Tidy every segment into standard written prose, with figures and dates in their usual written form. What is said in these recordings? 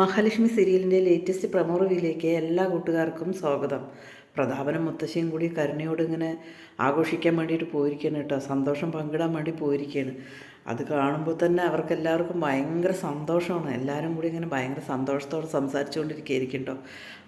മഹാലക്ഷ്മി സീരിയലിൻ്റെ latest promo റിവ്യൂയിലേക്ക് എല്ലാ കൂട്ടുകാർക്കും സ്വാഗതം. പ്രതാപനും മുത്തശ്ശിയും കൂടി കരുണയോട് ഇങ്ങനെ ആഘോഷിക്കാൻ വേണ്ടിയിട്ട് പോയിരിക്കുകയാണ് കേട്ടോ. സന്തോഷം പങ്കിടാൻ വേണ്ടി പോയിരിക്കുകയാണ്. അത് കാണുമ്പോൾ തന്നെ അവർക്കെല്ലാവർക്കും ഭയങ്കര സന്തോഷമാണ്. എല്ലാവരും കൂടി ഇങ്ങനെ ഭയങ്കര സന്തോഷത്തോടെ സംസാരിച്ചുകൊണ്ടിരിക്കുകയായിരിക്കും കേട്ടോ.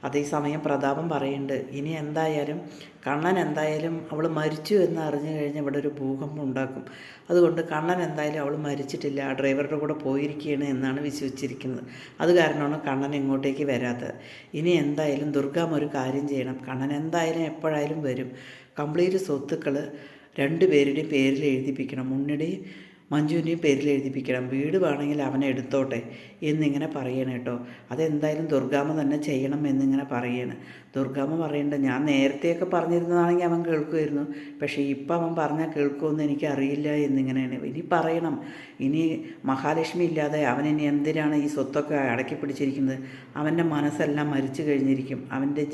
അതേസമയം പ്രതാപം പറയുന്നുണ്ട്, ഇനി എന്തായാലും കണ്ണൻ എന്തായാലും അവൾ മരിച്ചു എന്ന് അറിഞ്ഞു കഴിഞ്ഞാൽ ഇവിടെ ഒരു ഭൂകമ്പം ഉണ്ടാക്കും. അതുകൊണ്ട് കണ്ണൻ എന്തായാലും അവൾ മരിച്ചിട്ടില്ല, ആ ഡ്രൈവറുടെ കൂടെ പോയിരിക്കുകയാണ് എന്നാണ് വിശ്വസിച്ചിരിക്കുന്നത്. അത് കാരണമാണ് കണ്ണൻ ഇങ്ങോട്ടേക്ക് വരാത്തത്. ഇനി എന്തായാലും ദുർഗാമ്മ ഒരു കാര്യം ചെയ്യണം. കണ്ണൻ എന്തായാലും എപ്പോഴായാലും വരും. കംപ്ലീറ്റ് സ്വത്തുക്കൾ രണ്ടുപേരുടെയും പേരിൽ എഴുതിപ്പിക്കണം. ഉണ്ണിയുടെയും മഞ്ജുവിൻ്റെയും പേരിൽ എഴുതിപ്പിക്കണം. വീട് വേണമെങ്കിൽ അവനെ എടുത്തോട്ടെ എന്നിങ്ങനെ പറയണം കേട്ടോ. അതെന്തായാലും ദുർഗാമ്മ തന്നെ ചെയ്യണം എന്നിങ്ങനെ പറയണം. ദുർഗാമ്മ പറയേണ്ടത്, ഞാൻ നേരത്തെയൊക്കെ പറഞ്ഞിരുന്നതാണെങ്കിൽ അവൻ കേൾക്കുമായിരുന്നു, പക്ഷേ ഇപ്പം അവൻ പറഞ്ഞാൽ കേൾക്കുമെന്ന് എനിക്കറിയില്ല എന്നിങ്ങനെയാണ്. ഇനി പറയണം, ഇനി മഹാലക്ഷ്മി ഇല്ലാതെ അവനിനി എന്തിനാണ് ഈ സ്വത്തൊക്കെ അടക്കി പിടിച്ചിരിക്കുന്നത്? അവൻ്റെ മനസ്സെല്ലാം മരിച്ചു കഴിഞ്ഞിരിക്കും. അവൻ്റെ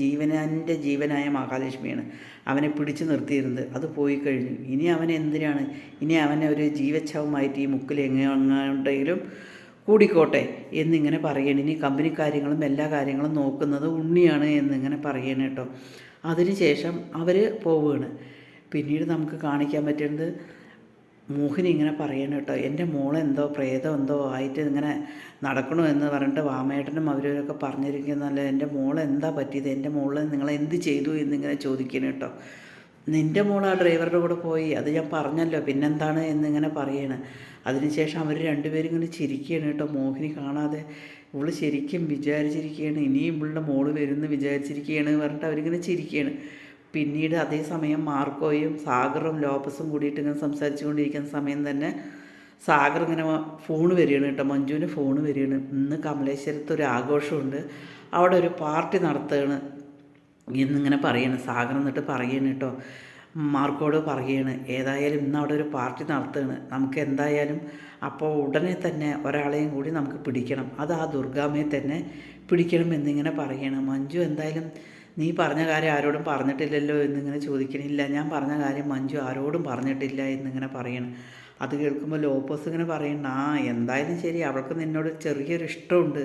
ജീവനായ മഹാലക്ഷ്മിയാണ് അവനെ പിടിച്ചു നിർത്തിയിരുന്നത്. അത് പോയി കഴിഞ്ഞു. ഇനി അവൻ എന്തിനാണ്? ഇനി അവനെ ഒരു ജീവച്ഛവമായിട്ട് ഈ മുക്കിൽ എങ്ങനെയെങ്കിലും കൂടിക്കോട്ടെ എന്നിങ്ങനെ പറയണം. ഇനി കമ്പനി കാര്യങ്ങളും എല്ലാ കാര്യങ്ങളും നോക്കുന്നത് ഉണ്ണിയാണ് എന്നിങ്ങനെ പറയണം കേട്ടോ. അതിനുശേഷം അവർ പോവുകയാണ്. പിന്നീട് നമുക്ക് കാണിക്കാൻ പറ്റുന്നത് മോഹിനി ഇങ്ങനെ പറയണം കേട്ടോ, എൻ്റെ മോളെന്തോ പ്രേതം എന്തോ ആയിട്ട് ഇങ്ങനെ നടക്കണമെന്ന് പറഞ്ഞിട്ട് വാമേട്ടനും അവരൊക്കെ പറഞ്ഞിരിക്കുന്നല്ല. എൻ്റെ മോളെന്താ പറ്റിയത്, എൻ്റെ മോളെ നിങ്ങളെന്ത് ചെയ്തു എന്നിങ്ങനെ ചോദിക്കണം കേട്ടോ. നിൻ്റെ മോൾ ആ ഡ്രൈവറുടെ കൂടെ പോയി, അത് ഞാൻ പറഞ്ഞല്ലോ, പിന്നെന്താണ് എന്നിങ്ങനെ പറയണം. അതിനുശേഷം അവർ രണ്ടുപേരും ഇങ്ങനെ ചിരിക്കുകയാണ് കേട്ടോ. മോഹിനി കാണാതെ ഇവള് ശരിക്കും വിചാരിച്ചിരിക്കുകയാണ്, ഇനിയും ഇവളുടെ മോള് വരുമെന്ന് വിചാരിച്ചിരിക്കുകയാണ് പറഞ്ഞിട്ട് അവരിങ്ങനെ ചിരിക്കുകയാണ്. പിന്നീട് അതേസമയം മാർക്കോയും സാഗറും ലോപ്പസും കൂടിയിട്ട് ഇങ്ങനെ സംസാരിച്ചു കൊണ്ടിരിക്കുന്ന സമയം തന്നെ സാഗർ ഇങ്ങനെ ഫോൺ വരികയാണ് കേട്ടോ. മഞ്ജുവിന് ഫോൺ വരികയാണ്. ഇന്ന് കമലേശ്വരത്ത് ഒരു ആഘോഷമുണ്ട്, അവിടെ ഒരു പാർട്ടി നടത്തുകയാണ് എന്നിങ്ങനെ പറയണം. സാഗർ എന്നിട്ട് പറയണം കേട്ടോ, മാർക്കോട് പറയുകയാണ്, ഏതായാലും ഇന്ന് അവിടെ ഒരു പാർട്ടി നടത്തുകയാണ്, നമുക്ക് എന്തായാലും അപ്പോൾ ഉടനെ തന്നെ ഒരാളെയും കൂടി നമുക്ക് പിടിക്കണം, അത് ആ ദുർഗാമ്മയെ തന്നെ പിടിക്കണം എന്നിങ്ങനെ പറയണം. മഞ്ജു എന്തായാലും നീ പറഞ്ഞ കാര്യം ആരോടും പറഞ്ഞിട്ടില്ലല്ലോ എന്നിങ്ങനെ ചോദിക്കണില്ല. ഞാൻ പറഞ്ഞ കാര്യം മഞ്ജു ആരോടും പറഞ്ഞിട്ടില്ല എന്നിങ്ങനെ പറയണം. അത് കേൾക്കുമ്പോൾ ലോപ്പസ് ഇങ്ങനെ പറയണം, എന്തായാലും ശരി, അവൾക്ക് നിന്നോട് ചെറിയൊരു ഇഷ്ടമുണ്ട്,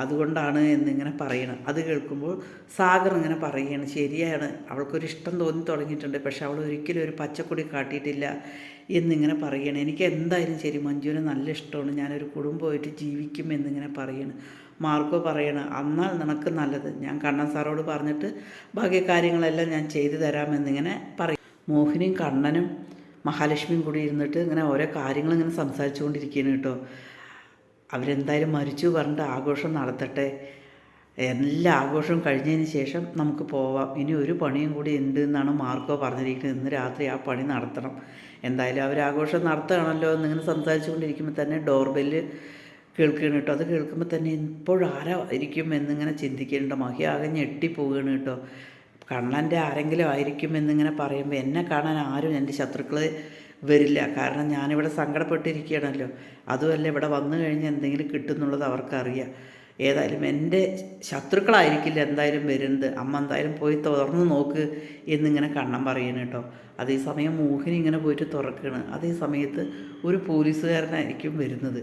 അതുകൊണ്ടാണ് എന്നിങ്ങനെ പറയണം. അത് കേൾക്കുമ്പോൾ സാഗർ ഇങ്ങനെ പറയുകയാണ്, ശരിയാണ്, അവൾക്കൊരു ഇഷ്ടം തോന്നി തുടങ്ങിയിട്ടുണ്ട്, പക്ഷെ അവൾ ഒരിക്കലും ഒരു പച്ചക്കൊടി കാട്ടിയിട്ടില്ല എന്നിങ്ങനെ പറയണം. എനിക്ക് എന്തായാലും ശരി, മഞ്ജുവിന് നല്ല ഇഷ്ടമാണ്, ഞാനൊരു കുടുംബമായിട്ട് ജീവിക്കും എന്നിങ്ങനെ പറയണം. മാർക്കോ പറയണം, എന്നാൽ നിനക്ക് നല്ലത്, ഞാൻ കണ്ണൻ സാറോട് പറഞ്ഞിട്ട് ബാക്കി കാര്യങ്ങളെല്ലാം ഞാൻ ചെയ്തു തരാമെന്നിങ്ങനെ പറയും. മോഹിനിയും കണ്ണനും മഹാലക്ഷ്മിയും കൂടി ഇരുന്നിട്ട് ഇങ്ങനെ ഓരോ കാര്യങ്ങൾ ഇങ്ങനെ സംസാരിച്ചു കൊണ്ടിരിക്കുകയാണ് കേട്ടോ. അവരെന്തായാലും മരിച്ചു പറഞ്ഞിട്ട് ആഘോഷം നടത്തട്ടെ, എല്ലാ ആഘോഷവും കഴിഞ്ഞതിന് ശേഷം നമുക്ക് പോവാം, ഇനി ഒരു പണിയും കൂടി ഉണ്ട് എന്നാണ് മാർക്കോ പറഞ്ഞിരിക്കുന്നത്. ഇന്ന് രാത്രി ആ പണി നടത്തണം. എന്തായാലും അവർ ആഘോഷം നടത്തുകയാണല്ലോ എന്നിങ്ങനെ സംസാരിച്ചു കൊണ്ടിരിക്കുമ്പോൾ തന്നെ ഡോർബെല്ല് കേൾക്കുകയാണ് കേട്ടോ. അത് കേൾക്കുമ്പോൾ തന്നെ ഇപ്പോഴാരായിരിക്കും എന്നിങ്ങനെ ചിന്തിക്കുന്നുണ്ട്. മഹി ആകെ ഞെട്ടിപ്പോവുകയാണ് കേട്ടോ. കണ്ണൻ്റെ ആരെങ്കിലും ആയിരിക്കും എന്നിങ്ങനെ പറയുമ്പോൾ എന്നെ കാണാൻ ആരും എൻ്റെ ശത്രുക്കൾ വരില്ല, കാരണം ഞാനിവിടെ സങ്കടപ്പെട്ടിരിക്കുകയാണല്ലോ. അതുമല്ല, ഇവിടെ വന്നു കഴിഞ്ഞാൽ എന്തെങ്കിലും കിട്ടുന്നുള്ളത് അവർക്കറിയാം. ഏതായാലും എൻ്റെ ശത്രുക്കളായിരിക്കില്ല എന്തായാലും വരുന്നത്, അമ്മ എന്തായാലും പോയി തുറന്ന് നോക്ക് എന്നിങ്ങനെ കണ്ണൻ പറയുന്നു കേട്ടോ. അതേസമയം മോഹിനി ഇങ്ങനെ പോയിട്ട് തുറക്കുകയാണ്. അതേ സമയത്ത് ഒരു പോലീസുകാരനായിരിക്കും വരുന്നത്.